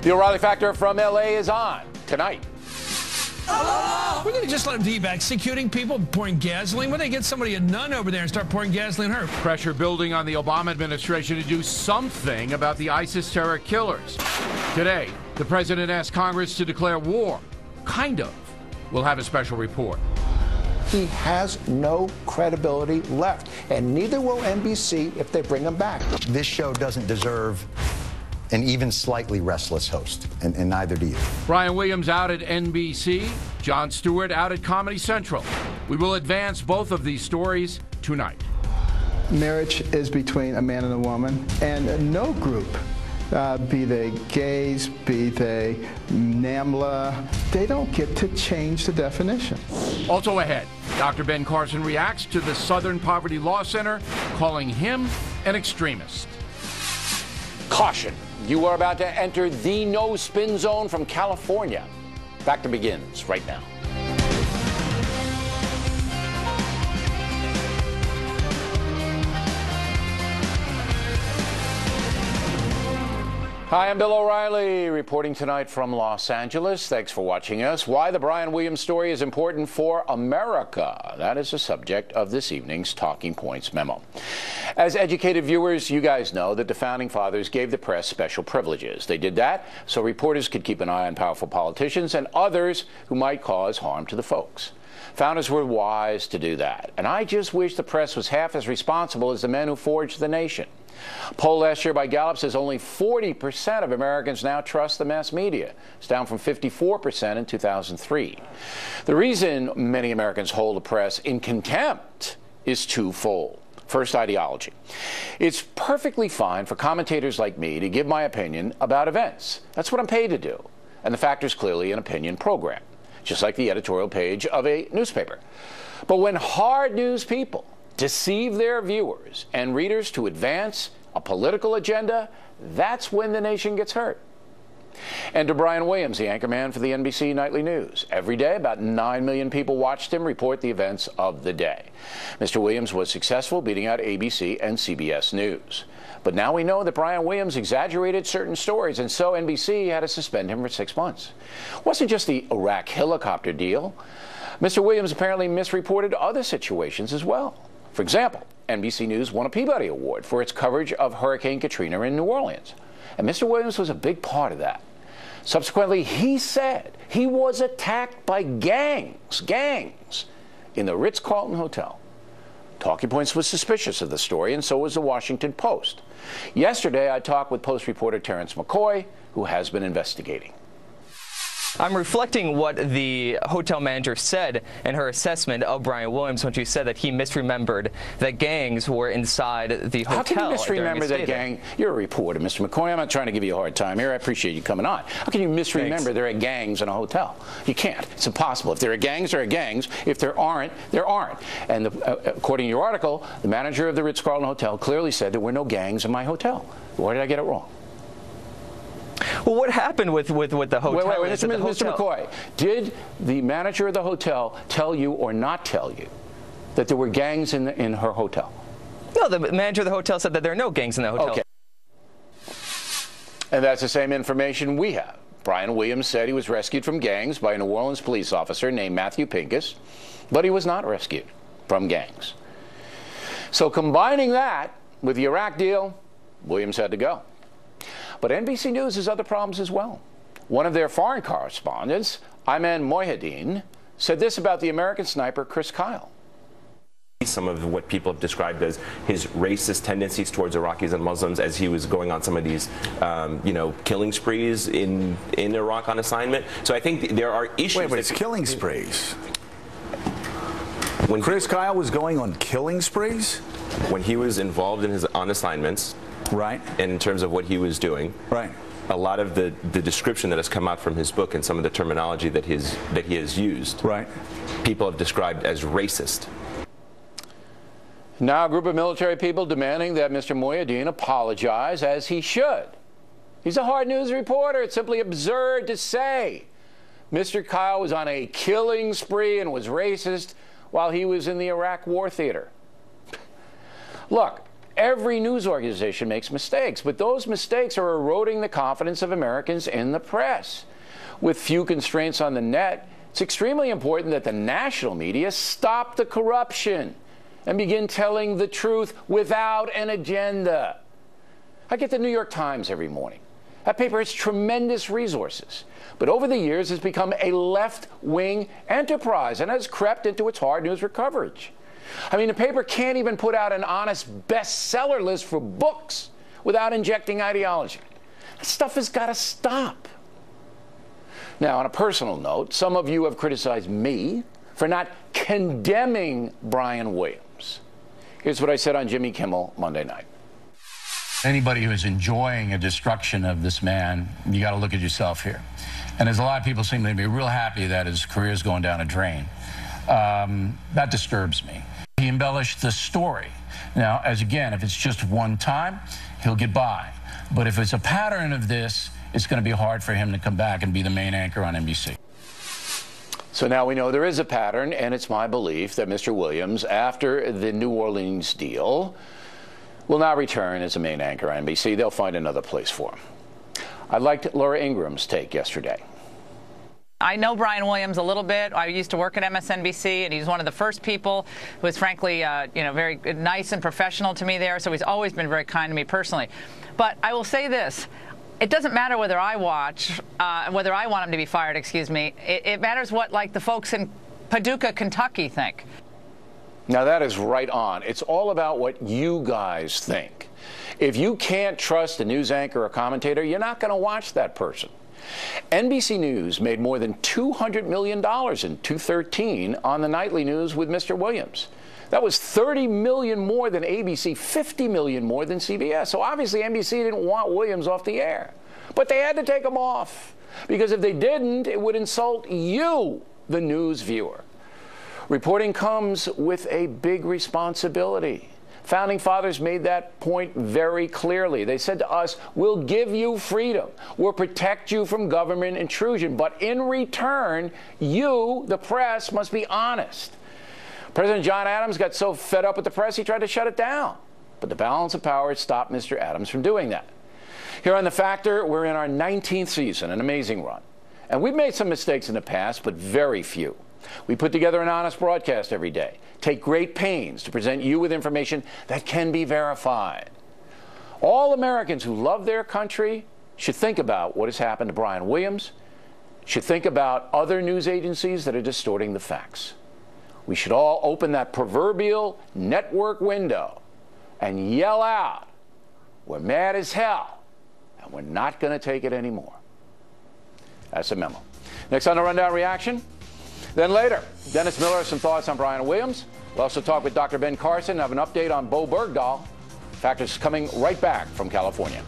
The O'Reilly Factor from L.A. is on tonight. We're going to just let them be executing people, pouring gasoline. When they get somebody, a nun over there, and start pouring gasoline on her. Pressure building on the Obama administration to do something about the ISIS terror killers. Today, the president asked Congress to declare war. Kind of. We'll have a special report. He has no credibility left, and neither will NBC if they bring him back. This show doesn't deserve an even slightly restless host, and neither do you. Brian Williams out at NBC, Jon Stewart out at Comedy Central. We will advance both of these stories tonight. Marriage is between a man and a woman, and no group, be they gays, be they NAMBLA, they don't get to change the definition. Also ahead, Dr. Ben Carson reacts to the Southern Poverty Law Center, calling him an extremist. Caution, you are about to enter the no-spin zone from California. Factor begins right now. Hi, I'm Bill O'Reilly, reporting tonight from Los Angeles. Thanks for watching us. Why the Brian Williams story is important for America. That is the subject of this evening's Talking Points memo. As educated viewers, you guys know that the Founding Fathers gave the press special privileges. They did that so reporters could keep an eye on powerful politicians and others who might cause harm to the folks. Founders were wise to do that, and I just wish the press was half as responsible as the men who forged the nation. A poll last year by Gallup says only 40% of Americans now trust the mass media. It's down from 54% in 2003. The reason many Americans hold the press in contempt is twofold. First, ideology. It's perfectly fine for commentators like me to give my opinion about events. That's what I'm paid to do. And the Factor's clearly an opinion program, just like the editorial page of a newspaper. But when hard news people deceive their viewers and readers to advance a political agenda, that's when the nation gets hurt. And to Brian Williams, the anchorman for the NBC Nightly News. Every day, about 9 million people watched him report the events of the day. Mr. Williams was successful, beating out ABC and CBS News. But now we know that Brian Williams exaggerated certain stories, and so NBC had to suspend him for 6 months. It wasn't just the Iraq helicopter deal. Mr. Williams apparently misreported other situations as well. For example, NBC News won a Peabody Award for its coverage of Hurricane Katrina in New Orleans. And Mr. Williams was a big part of that. Subsequently, he said he was attacked by gangs in the Ritz-Carlton Hotel. Talking Points was suspicious of the story, and so was the Washington Post. Yesterday, I talked with Post reporter Terrence McCoy, who has been investigating. I'm reflecting what the hotel manager said in her assessment of Brian Williams when she said that he misremembered that gangs were inside the hotel. How can you misremember that gang? You're a reporter, Mr. McCoy. I'm not trying to give you a hard time here. I appreciate you coming on. How can you misremember there are gangs in a hotel? You can't. It's impossible. If there are gangs, there are gangs. If there aren't, there aren't. And according to your article, the manager of the Ritz-Carlton Hotel clearly said there were no gangs in my hotel. Why did I get it wrong? Well, what happened with the hotel? Wait, Mr. McCoy, did the manager of the hotel tell you or not tell you that there were gangs in her hotel? No, the manager of the hotel said that there are no gangs in the hotel. Okay. And that's the same information we have. Brian Williams said he was rescued from gangs by a New Orleans police officer named Matthew Pincus, but he was not rescued from gangs. So combining that with the Iraq deal, Williams had to go. But NBC News has other problems as well. One of their foreign correspondents, Ayman Mohyeddin, said this about the American sniper Chris Kyle. Some of what people have described as his racist tendencies towards Iraqis and Muslims as he was going on some of these, killing sprees in Iraq on assignment. So I think there are issues. Wait, but it's killing sprees. When Chris Kyle was going on killing sprees? When he was involved in on assignments. Right. And in terms of what he was doing. Right. A lot of the description that has come out from his book and some of the terminology that he has used. Right. People have described as racist. Now a group of military people demanding that Mr. Mohyeddin apologize, as he should. He's a hard news reporter. It's simply absurd to say Mr. Kyle was on a killing spree and was racist while he was in the Iraq war theater. Look, every news organization makes mistakes, but those mistakes are eroding the confidence of Americans in the press. With few constraints on the net, it's extremely important that the national media stop the corruption and begin telling the truth without an agenda. I get the New York Times every morning. That paper has tremendous resources, but over the years has become a left-wing enterprise and has crept into its hard news coverage. I mean, the paper can't even put out an honest bestseller list for books without injecting ideology. That stuff has got to stop. Now, on a personal note, some of you have criticized me for not condemning Brian Williams. Here's what I said on Jimmy Kimmel Monday night. Anybody who is enjoying a destruction of this man, you got to look at yourself here. And there's a lot of people seem to be real happy that his career is going down a drain. That disturbs me. He embellished the story. Now, as again, if it's just one time, he'll get by. But if it's a pattern of this, it's going to be hard for him to come back and be the main anchor on NBC. So now we know there is a pattern, and it's my belief that Mr. Williams, after the New Orleans deal, will not return as a main anchor on NBC. They'll find another place for him. I liked Laura Ingram's take yesterday. I know Brian Williams a little bit. I used to work at MSNBC, and he's one of the first people who was, frankly, very nice and professional to me there. So he's always been very kind to me personally. But I will say this. It doesn't matter whether I watch, whether I want him to be fired, excuse me. It matters what, like, the folks in Paducah, Kentucky think. Now, that is right on. It's all about what you guys think. If you can't trust a news anchor or commentator, you're not going to watch that person. NBC News made more than $200 million in 2013 on the nightly news with Mr. Williams. That was $30 million more than ABC, $50 million more than CBS. So obviously NBC didn't want Williams off the air. But they had to take him off, because if they didn't, it would insult you, the news viewer. Reporting comes with a big responsibility. Founding fathers made that point very clearly. They said to us, we'll give you freedom. We'll protect you from government intrusion. But in return, you, the press, must be honest. President John Adams got so fed up with the press, he tried to shut it down. But the balance of power stopped Mr. Adams from doing that. Here on The Factor, we're in our 19th season, an amazing run. And we've made some mistakes in the past, but very few. We put together an honest broadcast every day, take great pains to present you with information that can be verified. All Americans who love their country should think about what has happened to Brian Williams, should think about other news agencies that are distorting the facts. We should all open that proverbial network window and yell out, we're mad as hell, and we're not going to take it anymore. That's a memo. Next on the Rundown Reaction. Then later, Dennis Miller has some thoughts on Brian Williams. We'll also talk with Dr. Ben Carson and have an update on Bowe Bergdahl. Factor's coming right back from California.